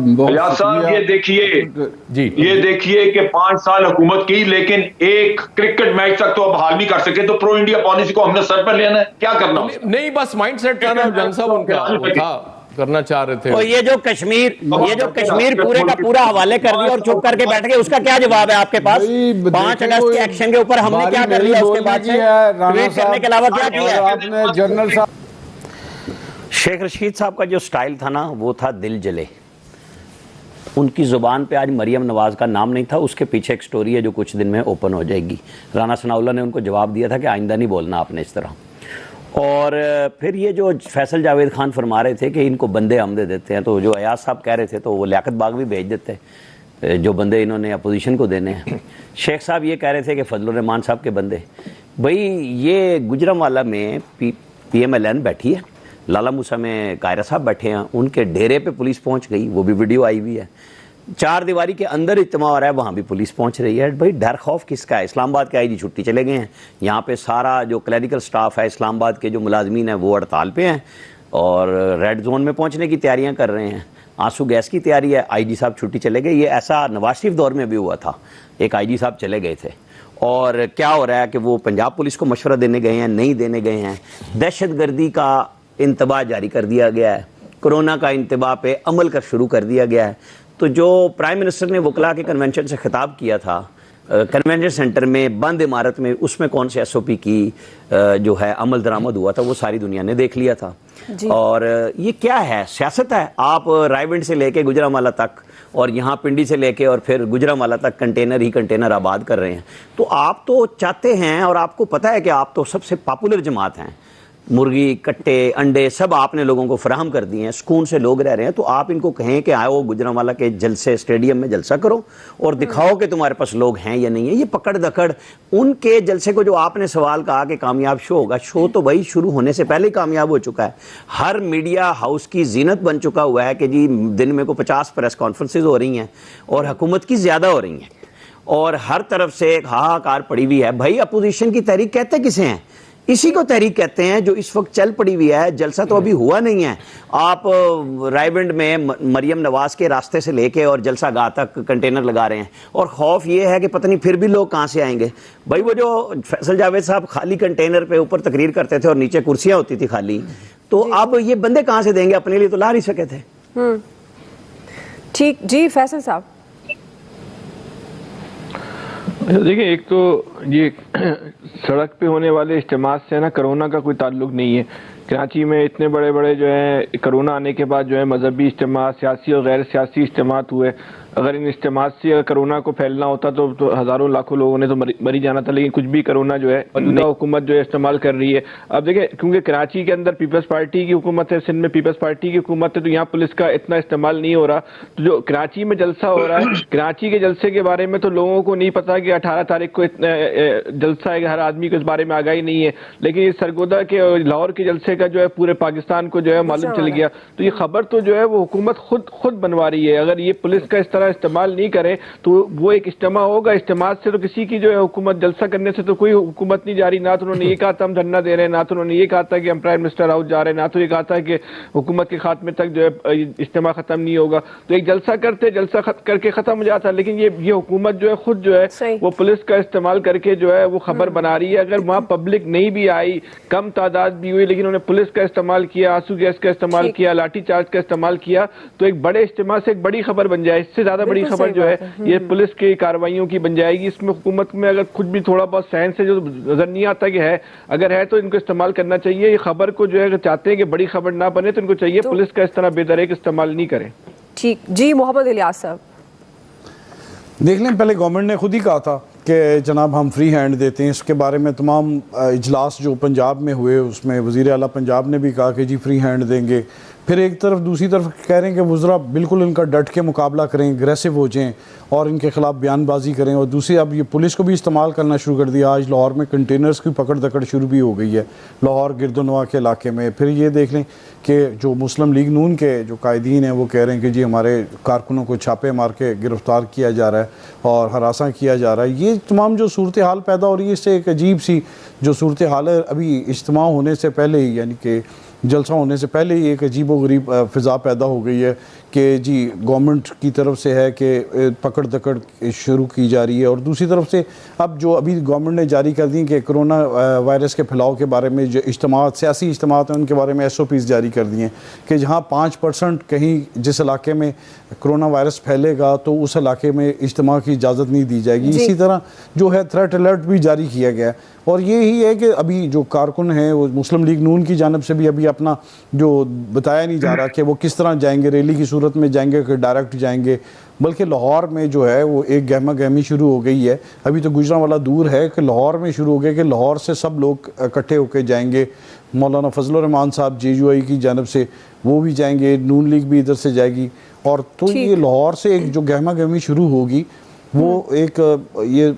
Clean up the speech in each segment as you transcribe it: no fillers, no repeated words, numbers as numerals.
फैयाज साहब ये देखिए कि 5 साल हुकूमत की, लेकिन एक क्रिकेट मैच तक तो अब हाल नहीं कर सके, तो प्रो इंडिया पॉलिसी को हमने सर पर लेना है, क्या करना? नहीं, बस माइंडसेट था ना जंग साहब, उनका वो था, करना चाह रहे थे। और ये जो कश्मीर पूरे का पूरा हवाले कर दिया और चुप करके बैठ गए, उसका क्या जवाब है आपके पास? 5 अगस्त के एक्शन के ऊपर हमने क्या कर लिया उसके बाद से? ट्वीट करने के अलावा क्या किया आपने? जनरल साहब, शेख रशीद साहब का जो स्टाइल था ना, वो था दिल जले। उनकी ज़ुबान पे आज मरियम नवाज़ का नाम नहीं था, उसके पीछे एक स्टोरी है जो कुछ दिन में ओपन हो जाएगी। राना सनाउल्लाह ने उनको जवाब दिया था कि आइंदा नहीं बोलना आपने इस तरह। और फिर ये जो फैसल जावेद खान फरमा रहे थे कि इनको बंदे हम दे देते हैं, तो जो अयाज साहब कह रहे थे तो वो लियाकत बाग भी भेज देते जो बंदे इन्होंने अपोजिशन को देने हैं। शेख साहब ये कह रहे थे कि फजलुर रहमान साहब के बंदे। भाई ये गुजरांवाला में PMLN बैठी है, लाला मूसा में कायरा साहब बैठे हैं, उनके डेरे पे पुलिस पहुंच गई, वो भी वीडियो आई हुई है। 4 दीवारी के अंदर इज्तिमा हो रहा है, वहाँ भी पुलिस पहुँच रही है। भाई डर खौफ किसका है? इस्लामाबाद के IG छुट्टी चले गए हैं, यहाँ पे सारा जो क्लैरिकल स्टाफ है इस्लामाबाद के जो मुलाजमीन हैं वो हड़ताल पे हैं और रेड जोन में पहुँचने की तैयारियाँ कर रहे हैं। आंसू गैस की तैयारी है, IG साहब छुट्टी चले गए। ये ऐसा नवाज शरीफ दौर में भी हुआ था, एक IG साहब चले गए थे। और क्या हो रहा है कि वो पंजाब पुलिस को मशवरा देने गए हैं, नहीं देने गए हैं। दहशत गर्दी का इंतबा जारी कर दिया गया है, कोरोना का इंतबा पे अमल कर शुरू कर दिया गया है। तो जो प्राइम मिनिस्टर ने वकला के कन्वेंशन से खिताब किया था कन्वेंशन सेंटर में बंद इमारत में, उसमें कौन से SOP की जो है अमल दरामद हुआ था वो सारी दुनिया ने देख लिया था। और ये क्या है? सियासत है। आप रायविंड से लेके गुजरांवाला तक और यहाँ पिंडी से लेके और फिर गुजरांवाला तक कंटेनर ही कंटेनर आबाद कर रहे हैं। तो आप तो चाहते हैं और आपको पता है कि आप तो सबसे पॉपुलर जमात हैं, मुर्गी कट्टे अंडे सब आपने लोगों को फराहम कर दिए हैं, सुकून से लोग रह रहे हैं। तो आप इनको कहें कि आओ गुजरांवाला के जलसे स्टेडियम में जलसा करो और दिखाओ कि तुम्हारे पास लोग हैं या नहीं है। ये पकड़ दकड़ उनके जलसे को जो आपने सवाल कहा कि कामयाब शो होगा, शो तो भाई शुरू होने से पहले ही कामयाब हो चुका है। हर मीडिया हाउस की जीनत बन चुका हुआ है कि जी दिन में को 50 प्रेस कॉन्फ्रेंसेज हो रही हैं और हुकूमत की ज़्यादा हो रही हैं और हर तरफ से एक हाहाकार पड़ी हुई है। भाई अपोजिशन की तहरीक कहते किसे हैं? इसी को तहरीक कहते हैं जो इस वक्त चल पड़ी हुई है। जलसा तो अभी हुआ नहीं है। आप रायविंड में मरियम नवाज के रास्ते से लेके और जलसा गाह तक कंटेनर लगा रहे हैं और खौफ ये है कि पता नहीं फिर भी लोग कहाँ से आएंगे। भाई वो जो फैसल जावेद साहब खाली कंटेनर पे ऊपर तकरीर करते थे और नीचे कुर्सियां होती थी खाली, तो अब ये बंदे कहाँ से देंगे? अपने लिए तो ला नहीं सके थे। ठीक जी फैसल साहब। देखिए, एक तो ये सड़क पे होने वाले इज्तिमा से ना कोरोना का कोई ताल्लुक नहीं है। कराची में इतने बड़े बड़े जो है कोरोना आने के बाद जो है मजहबी इज्तिमा, सियासी और गैर सियासी इज्तिमा हुए। अगर इन इज्तिमा से अगर कोरोना को फैलना होता तो हज़ारों लाखों लोगों ने तो मरी जाना था, लेकिन कुछ भी कोरोना जो है मौजूदा हुकूमत जो है इस्तेमाल कर रही है। अब देखिए, क्योंकि कराची के अंदर पीपल्स पार्टी की हुकूमत है, सिंध में पीपल्स पार्टी की हुकूमत है, तो यहाँ पुलिस का इतना इस्तेमाल नहीं हो रहा। तो जो कराची में जलसा हो रहा है, कराची के जलसे के बारे में तो लोगों को नहीं पता कि 18 तारीख को जलसा है, हर आदमी को इस बारे में आगाही नहीं है। लेकिन ये सरगोदा के लाहौर के जलसे का जो है पूरे पाकिस्तान को जो है मालूम चल गया। तो ये खबर तो जो है वो हुकूमत खुद बनवा रही है। अगर ये पुलिस का इस तरह इस्तेमाल नहीं करे तो वो एक इज्तिमा होगा। इज्तिमा से तो किसी की जो है हुकूमत, जलसा करने से तो कोई हुकूमत नहीं जा रही। ना तो उन्होंने ये कहा था हम धरना दे रहे हैं, ना तो उन्होंने ये कहा था कि हम प्राइम मिनिस्टर हाउस जा रहे हैं, ना तो ये कहा था कि हुकूमत के खात्मे तक जो है इज्तिमा खत्म नहीं होगा। तो एक जलसा करते, जलसा करके खत्म हो जाता। लेकिन ये हुकूमत जो है खुद जो है वो पुलिस का इस्तेमाल करके जो है वो खबर बना रही है। अगर वहाँ पब्लिक नहीं भी आई, कम तादाद भी हुई, लेकिन उन्होंने पुलिस का इस्तेमाल किया, आंसू गैस का इस्तेमाल किया, लाठी चार्ज का इस्तेमाल किया, तो एक बड़े इज्तिमा से एक बड़ी खबर बन जाए। इससे ज्यादा बड़ी खबर जो है ये पुलिस की कार्रवाइयों की बन जाएगी। इसमें हुकूमत में अगर खुद भी थोड़ा बहुत सहन से जो नजर नहीं आता कि है, अगर है तो इनको इस्तेमाल करना चाहिए। ये खबर को जो है चाहते हैं कि बड़ी खबर ना बने तो इनको चाहिए पुलिस का इस तरह बेदरेक इस्तेमाल नहीं करें। ठीक जी, मोहम्मद इलियास साहब देख लें, पहले गवर्नमेंट ने खुद ही कहा था कि जनाब हम फ्री हैंड देते हैं। इसके बारे में तमाम इजलास जो पंजाब में हुए उसमें वज़ीर आला पंजाब ने भी कहा कि जी फ्री हैंड देंगे। फिर एक तरफ दूसरी तरफ कह रहे हैं कि वज़रा बिल्कुल इनका डट के मुकाबला करें, एग्रेसिव हो जाएं और इनके ख़िलाफ़ बयानबाजी करें। और दूसरी अब ये पुलिस को भी इस्तेमाल करना शुरू कर दिया। आज लाहौर में कंटेनर्स की पकड़ दकड़ शुरू भी हो गई है, लाहौर गिरदोनवा के इलाके में। फिर ये देख लें कि जो मुस्लिम लीग नून के जो कायदीन हैं वो कह रहे हैं कि जी हमारे कारकुनों को छापे मार के गिरफ़्तार किया जा रहा है और हरासा किया जा रहा है। ये तमाम जो सूरत हाल पैदा हो रही है, इससे एक अजीब सी जो सूरत हाल है अभी इज्तिमा होने से पहले ही, यानी कि जलसा होने से पहले ही एक अजीब व गरीब फ़िज़ा पैदा हो गई है कि जी गवर्नमेंट की तरफ से है कि पकड़ दकड़ शुरू की जा रही है, और दूसरी तरफ से अब जो अभी गवर्नमेंट ने जारी कर दी कि कोरोना वायरस के फैलाव के बारे में जो इज्तिमात, सियासी इज्तिमात हैं, उनके बारे में SOPs जारी कर दिए हैं कि जहाँ 5% कहीं जिस इलाके में कोरोना वायरस फैलेगा तो उस इलाके में इज्तिमा की इजाज़त नहीं दी जाएगी। इसी तरह जो है थ्रेट अलर्ट भी जारी किया गया है। और ये ही है कि अभी जो कारकुन हैं वो मुस्लिम लीग नून की जानब से भी अभी अपना जो बताया नहीं जा रहा कि वो किस तरह जाएंगे, रैली की सूरत में जाएंगे कि डायरेक्ट जाएंगे, बल्कि लाहौर में जो है वो एक गहमा गहमी शुरू हो गई है। अभी तो गुजरांवाला दूर है कि लाहौर में शुरू हो गया कि लाहौर से सब लोग इकट्ठे होकर जाएंगे। मौलाना फजलुर रहमान साहब JUI की जानब से वो भी जाएंगे, नून लीग भी इधर से जाएगी, और तो ये लाहौर से एक जो गहमा गहमी शुरू होगी वो एक ये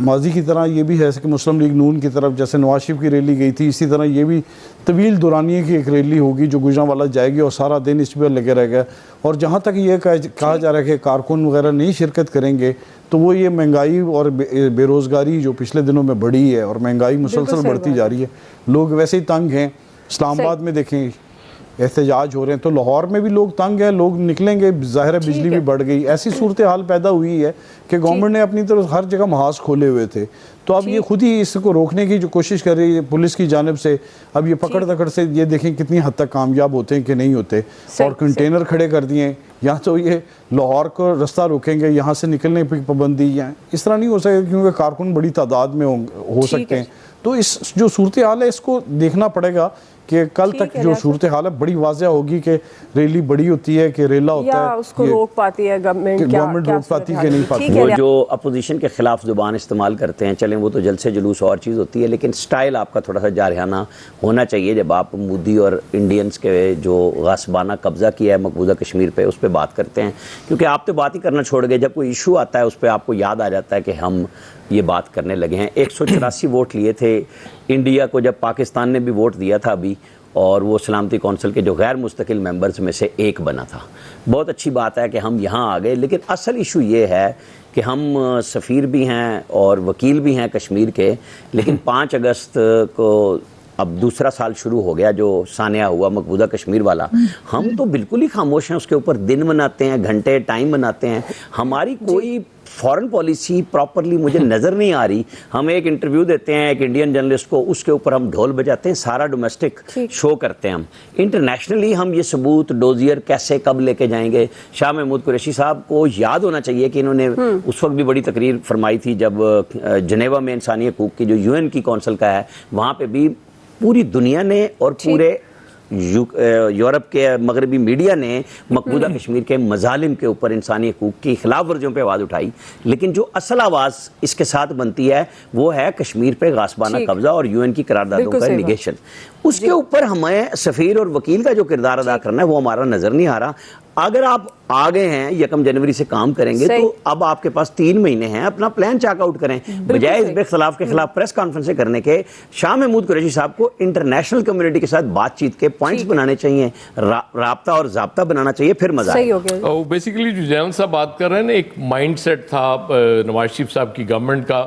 माजी की तरह ये भी है कि मुस्लिम लीग नून की तरफ जैसे नवाज शरीफ की रैली गई थी, इसी तरह ये भी तवील दुरानिए की एक रैली होगी जो गुजरांवाला जाएगी और सारा दिन इस पर लगे रहेगा। और जहाँ तक ये कहा जा रहा है कि कारकुन वगैरह नहीं शिरकत करेंगे, तो वो ये महंगाई और बेरोज़गारी जो पिछले दिनों में बढ़ी है और महंगाई मुसलसल बढ़ती जा रही है, लोग वैसे ही तंग हैं। इस्लामाबाद में देखें एहतजाज हो रहे हैं, तो लाहौर में भी लोग तंग हैं, लोग निकलेंगे, ज़ाहिर है बिजली भी बढ़ गई। ऐसी सूरत हाल पैदा हुई है कि गवर्नमेंट ने अपनी तरफ हर जगह महाज खोले हुए थे, तो अब ये खुद ही इसको रोकने की जो कोशिश कर रही है पुलिस की जानिब से। अब ये पकड़ दकड़ से ये देखें कितनी हद तक कामयाब होते हैं कि नहीं होते। और कंटेनर खड़े कर दिए, या तो ये लाहौर को रास्ता रोकेंगे, यहाँ से निकलने की पाबंदी है, इस तरह नहीं हो सकेगा क्योंकि कारकुन बड़ी तादाद में हो सकते हैं। तो इस जो सूरत हाल है इसको देखना पड़ेगा कि कल तक जो सूरत हाल है बड़ी वाज़ह होगी कि रैली बड़ी होती है कि रेला होता है, उसको रोक पाती है गवर्नमेंट, रोक पाती है नहीं पाती। वो जो अपोजिशन के खिलाफ जुबान इस्तेमाल करते हैं, चलें वो तो जलसे जुलूस और चीज़ होती है, लेकिन स्टाइल आपका थोड़ा सा जारहाना होना चाहिए। जब आप मोदी और इंडियंस के जो गासबाना कब्जा किया है मकबूजा कश्मीर पे, उस पर बात करते हैं, क्योंकि आप तो बात ही करना छोड़ गए, जब कोई इशू आता है उस पर आपको याद आ जाता है कि हम ये बात करने लगे हैं। 184 वोट लिए थे इंडिया को, जब पाकिस्तान ने भी वोट दिया था अभी, और वो सलामती कौंसिल के जो गैर मुस्तकिल मेंबर्स में से एक बना था। बहुत अच्छी बात है कि हम यहाँ आ गए, लेकिन असल इशू ये है कि हम सफ़ीर भी हैं और वकील भी हैं कश्मीर के, लेकिन 5 अगस्त को अब दूसरा साल शुरू हो गया जो सानिया हुआ मकबूजा कश्मीर वाला, हम तो बिल्कुल ही खामोश हैं। उसके ऊपर दिन मनाते हैं, घंटे टाइम मनाते हैं, हमारी कोई फॉरेन पॉलिसी प्रॉपरली मुझे नज़र नहीं आ रही। हम एक इंटरव्यू देते हैं एक इंडियन जर्नलिस्ट को, उसके ऊपर हम ढोल बजाते हैं, सारा डोमेस्टिक शो करते हैं। हम इंटरनेशनली हम ये सबूत डोजियर कैसे कब लेके जाएंगे। शाह महमूद कुरैशी साहब को याद होना चाहिए कि इन्होंने उस वक्त भी बड़ी तकरीर फरमाई थी जब जनेवा में इंसानी हकूक़ की जो UN की कौंसिल का है, वहाँ पर भी पूरी दुनिया ने और पूरे यूरोप के मगरबी मीडिया ने मकबूजा कश्मीर के मजालिम के ऊपर इंसानी हकूक़ की खिलाफ वर्जियों पर आवाज़ उठाई, लेकिन जो असल आवाज़ इसके साथ बनती है वो है कश्मीर पे गासबाना कब्जा और UN की करारदादों का निगेशन। उसके ऊपर हमें सफ़ीर और वकील का जो किरदार अदा करना है वो हमारा नज़र नहीं आ रहा। अगर आप आ गए हैं 1 जनवरी से काम करेंगे तो अब आपके पास 3 महीने हैं, अपना प्लान चेकआउट करें, बजाय इस बेख्तिलाफ के खिलाफ प्रेस कॉन्फ्रेंस करने के। शाह महमूद कुरैशी साहब को इंटरनेशनल कम्युनिटी के साथ बातचीत के पॉइंट्स बनाने चाहिए, राब्ता और जाब्ता बनाना चाहिए, फिर मजा आएगा। बेसिकली जो जनरल साहब बात कर रहे हैं ना, एक माइंडसेट था नवाज शरीफ साहब की गवर्नमेंट का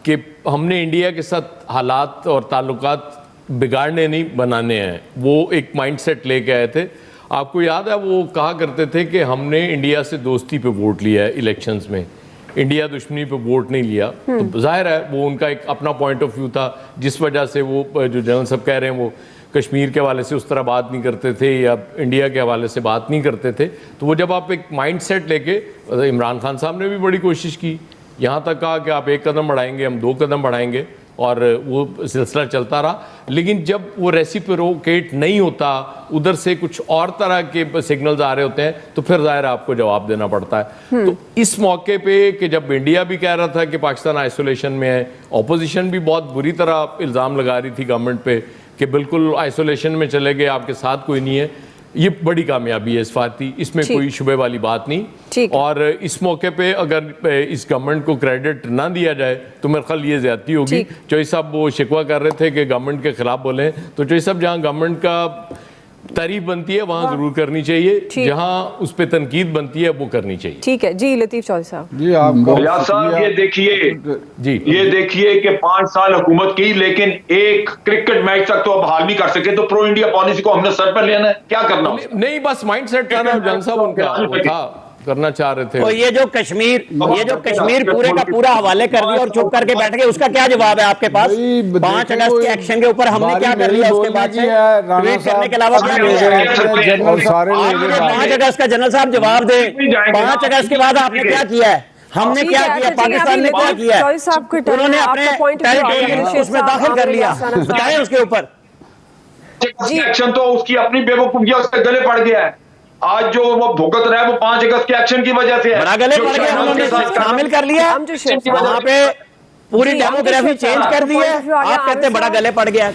कि हमने इंडिया के साथ हालात और ताल्लुकात बिगाड़ने नहीं बनाने हैं, वो एक माइंडसेट लेके आए थे। आपको याद है वो कहा करते थे कि हमने इंडिया से दोस्ती पे वोट लिया है इलेक्शंस में, इंडिया दुश्मनी पे वोट नहीं लिया। तो जाहिर है वो उनका एक अपना पॉइंट ऑफ व्यू था, जिस वजह से वो जो जनरल साहब कह रहे हैं वो कश्मीर के हवाले से उस तरह बात नहीं करते थे या इंडिया के हवाले से बात नहीं करते थे। तो वो जब आप एक माइंड सेट लेके, इमरान खान साहब ने भी बड़ी कोशिश की, यहाँ तक कहा कि आप 1 कदम बढ़ाएंगे हम 2 कदम बढ़ाएंगे, और वो सिलसिला चलता रहा। लेकिन जब वो रेसिप्रोकेट नहीं होता, उधर से कुछ और तरह के सिग्नल्स आ रहे होते हैं, तो फिर जाहिर आपको जवाब देना पड़ता है। तो इस मौके पे कि जब इंडिया भी कह रहा था कि पाकिस्तान आइसोलेशन में है, ऑपोजिशन भी बहुत बुरी तरह इल्ज़ाम लगा रही थी गवर्नमेंट पे कि बिल्कुल आइसोलेशन में चले गए, आपके साथ कोई नहीं है, ये बड़ी कामयाबी है इस्फाती, इसमें कोई शुबे वाली बात नहीं। और इस मौके पे अगर इस गवर्नमेंट को क्रेडिट ना दिया जाए तो मेरे ख्याल ये ज्यादती होगी। चौधरी साहब वो शिकवा कर रहे थे कि गवर्नमेंट के खिलाफ बोलें, तो चौधरी साहब जहाँ गवर्नमेंट का तारीफ बनती है वहाँ जरूर करनी चाहिए, ठीक। जहाँ उस पर तनकीद बनती है वो करनी चाहिए। ठीक है जी, लतीफ़ चौधरी साहब। जी आपका इलियास साहब ये देखिए जी कि 5 साल हुकूमत की लेकिन एक क्रिकेट मैच तक तो अब हाल नहीं कर सके, तो प्रो इंडिया पॉलिसी को हमने सर पर लेना है, क्या करना है? नहीं, बस माइंड सेट था ना जान साहब, उनका वो था, करना चाह रहे थे। तो ये जो कश्मीर पूरे का पूरा हवाले कर दिया और चुप करके बैठ गए, उसका क्या जवाब है आपके पास? 5 अगस्त के एक्शन के ऊपर हमने क्या कर लिया उसके बाद से? ट्वीट करने के अलावा क्या किया? 5 अगस्त का जनरल साहब जवाब दे, 5 अगस्त के बाद आपने क्या किया है? हमने क्या किया? पाकिस्तान ने क्या किया? उन्होंने अपने टेरिटोरियल उसमें दाखिल कर लिया, बताएं उसके ऊपर। एक्शन तो उसकी अपनी बेवकूफिया उसके गले पड़ गया है। आज जो वो भुगत रहा है वो 5 अगस्त के एक्शन की वजह से है। बड़ा गले पड़ गया, उन्होंने शामिल कर लिया वहां पे, पूरी डेमोग्राफी चेंज कर दी है, आप कहते हैं बड़ा गले पड़ गया।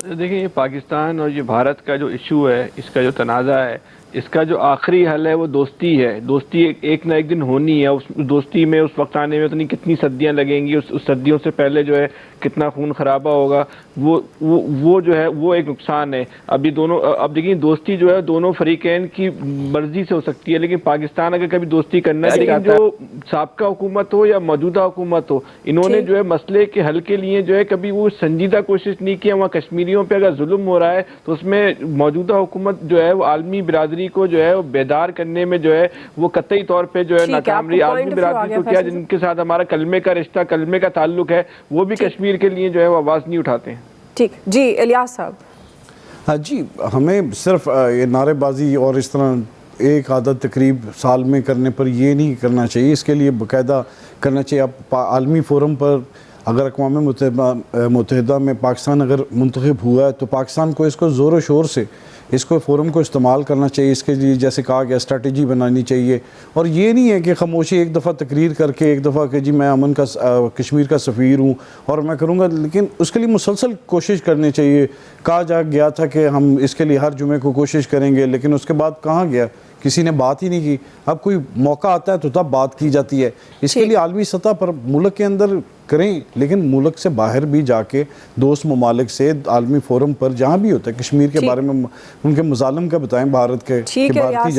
देखिए, ये पाकिस्तान और ये भारत का जो इशू है, इसका जो तनाज़ा है, इसका जो आखिरी हल है वो दोस्ती है। दोस्ती एक ना एक दिन होनी है। उस दोस्ती में उस वक्त आने में उतनी कितनी सदियां लगेंगी, उस सदियों से पहले जो है कितना खून खराबा होगा, वो जो है वो एक नुकसान है। अभी दोनों, अब देखिए, दोस्ती जो है दोनों फरीकैन की मर्जी से हो सकती है, लेकिन पाकिस्तान अगर कभी दोस्ती करना है, लेकिन जो साबका हुकूमत हो या मौजूदा हुकूमत हो, इन्होंने जो है मसले के हल के लिए जो है कभी वो संजीदा कोशिश नहीं की। वहाँ कश्मीरियों पर अगर जुल्म हो रहा है तो उसमें मौजूदा हुकूमत जो है वो आलमी बिरादरी को जो है वो बेदार करने में जो है वो कतई तौर पे जो है नाकाम रही। आलमी बिरादरी को क्या, जिनके साथ हमारा कलमे का रिश्ता, कलमे का ताल्लुक है, वो भी कश्मीर के लिए जो है वो आवाज नहीं उठाते हैं। ठीक जी, इलियास साहब। हाँ जी, हमें सिर्फ ये नारेबाजी और इस तरह एक आदत तकरीब साल में करने पर ये नहीं करना चाहिए, इसके लिए बाकायदा करना चाहिए। आप आलमी फोरम पर अगर अक़वाम मुत्तहिदा में पाकिस्तान अगर मुंतखब हुआ है तो पाकिस्तान को इसको ज़ोर शोर से इसको फोरम को इस्तेमाल करना चाहिए। इसके लिए जैसे कहा गया स्ट्रेटजी बनानी चाहिए, और ये नहीं है कि खामोशी एक दफ़ा तकरीर करके एक दफ़ा कि जी मैं अमन का कश्मीर का सफ़ीर हूँ और मैं करूँगा, लेकिन उसके लिए मुसलसल कोशिश करनी चाहिए। कहा जा गया था कि हम इसके लिए हर जुमे को कोशिश करेंगे, लेकिन उसके बाद कहाँ गया, किसी ने बात ही नहीं की। अब कोई मौका आता है तो तब बात की जाती है। इसके लिए आलमी सतह पर मुल्क के अंदर करें, लेकिन मुल्क से बाहर भी जाके दोस्त ममालिक से आलमी फोरम पर जहाँ भी होता है कश्मीर के बारे में उनके मुजालिम का बताएं भारत के, कि भारतीय